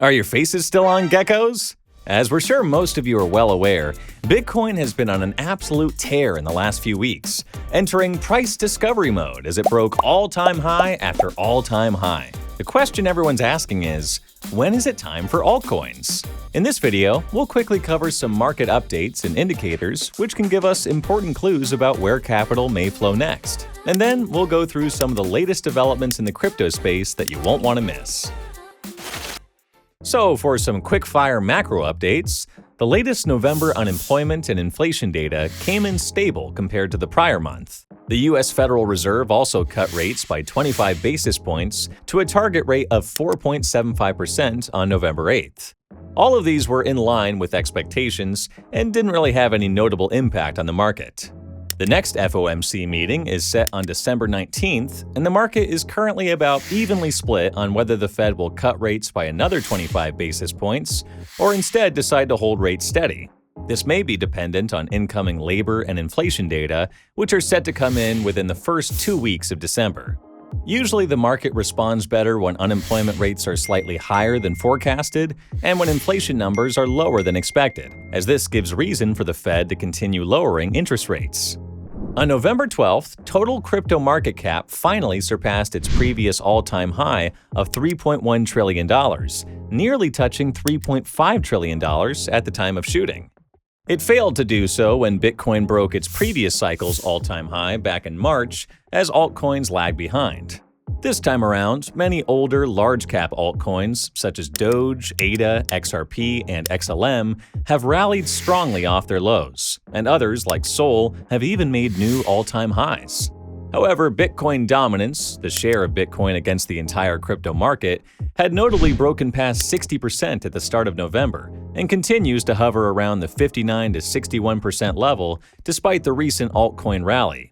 Are your faces still on, geckos? As we're sure most of you are well aware, Bitcoin has been on an absolute tear in the last few weeks, entering price discovery mode as it broke all-time high after all-time high. The question everyone's asking is, when is it time for altcoins? In this video, we'll quickly cover some market updates and indicators which can give us important clues about where capital may flow next. And then we'll go through some of the latest developments in the crypto space that you won't want to miss. So, for some quick-fire macro updates, the latest November unemployment and inflation data came in stable compared to the prior month. The U.S. Federal Reserve also cut rates by 25 basis points to a target rate of 4.75% on November 8th. All of these were in line with expectations and didn't really have any notable impact on the market. The next FOMC meeting is set on December 19th, and the market is currently about evenly split on whether the Fed will cut rates by another 25 basis points or instead decide to hold rates steady. This may be dependent on incoming labor and inflation data, which are set to come in within the first 2 weeks of December. Usually the market responds better when unemployment rates are slightly higher than forecasted and when inflation numbers are lower than expected, as this gives reason for the Fed to continue lowering interest rates. On November 12th, total crypto market cap finally surpassed its previous all-time high of $3.1 trillion, nearly touching $3.5 trillion at the time of shooting. It failed to do so when Bitcoin broke its previous cycle's all-time high back in March, as altcoins lagged behind. This time around, many older large-cap altcoins such as Doge, ADA, XRP, and XLM have rallied strongly off their lows, and others like Sol have even made new all-time highs. However, Bitcoin dominance, the share of Bitcoin against the entire crypto market, had notably broken past 60% at the start of November and continues to hover around the 59 to 61% level despite the recent altcoin rally.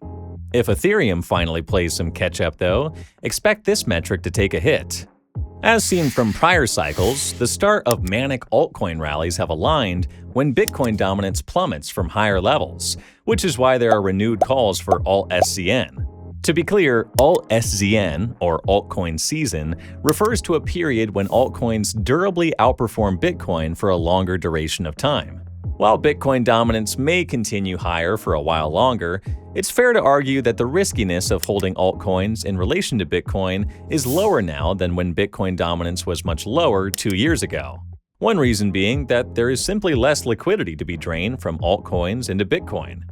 If Ethereum finally plays some catch-up, though, expect this metric to take a hit. As seen from prior cycles, the start of manic altcoin rallies have aligned when Bitcoin dominance plummets from higher levels, which is why there are renewed calls for Alt Szn. To be clear, Alt Szn, or altcoin season, refers to a period when altcoins durably outperform Bitcoin for a longer duration of time. While Bitcoin dominance may continue higher for a while longer, it's fair to argue that the riskiness of holding altcoins in relation to Bitcoin is lower now than when Bitcoin dominance was much lower 2 years ago. One reason being that there is simply less liquidity to be drained from altcoins into Bitcoin.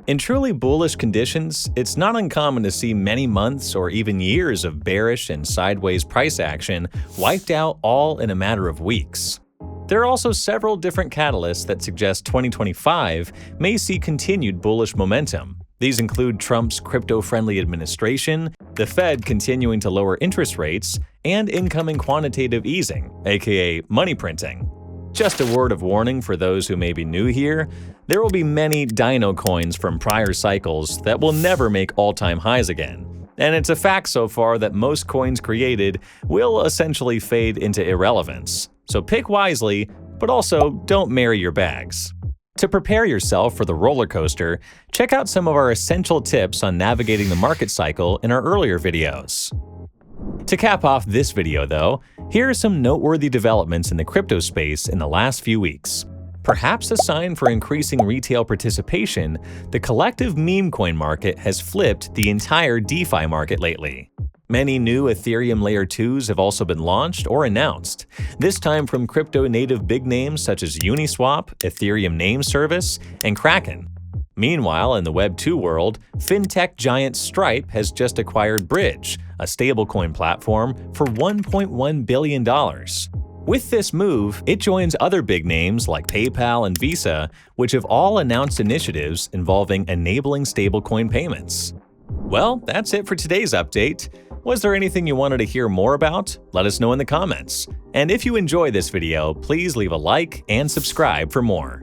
In truly bullish conditions, it's not uncommon to see many months or even years of bearish and sideways price action wiped out all in a matter of weeks. There are also several different catalysts that suggest 2025 may see continued bullish momentum. These include Trump's crypto-friendly administration, the Fed continuing to lower interest rates, and incoming quantitative easing, aka money printing. Just a word of warning for those who may be new here, there will be many dino coins from prior cycles that will never make all-time highs again. And it's a fact so far that most coins created will essentially fade into irrelevance. So pick wisely, but also don't marry your bags. To prepare yourself for the roller coaster, check out some of our essential tips on navigating the market cycle in our earlier videos. To cap off this video, though, here are some noteworthy developments in the crypto space in the last few weeks. Perhaps a sign for increasing retail participation, the collective meme coin market has flipped the entire DeFi market lately. Many new Ethereum Layer 2s have also been launched or announced, this time from crypto-native big names such as Uniswap, Ethereum Name Service, and Kraken. Meanwhile, in the Web 2 world, fintech giant Stripe has just acquired Bridge, a stablecoin platform, for $1.1 billion. With this move, it joins other big names like PayPal and Visa, which have all announced initiatives involving enabling stablecoin payments. Well, that's it for today's update. Was there anything you wanted to hear more about? Let us know in the comments. And if you enjoy this video, please leave a like and subscribe for more.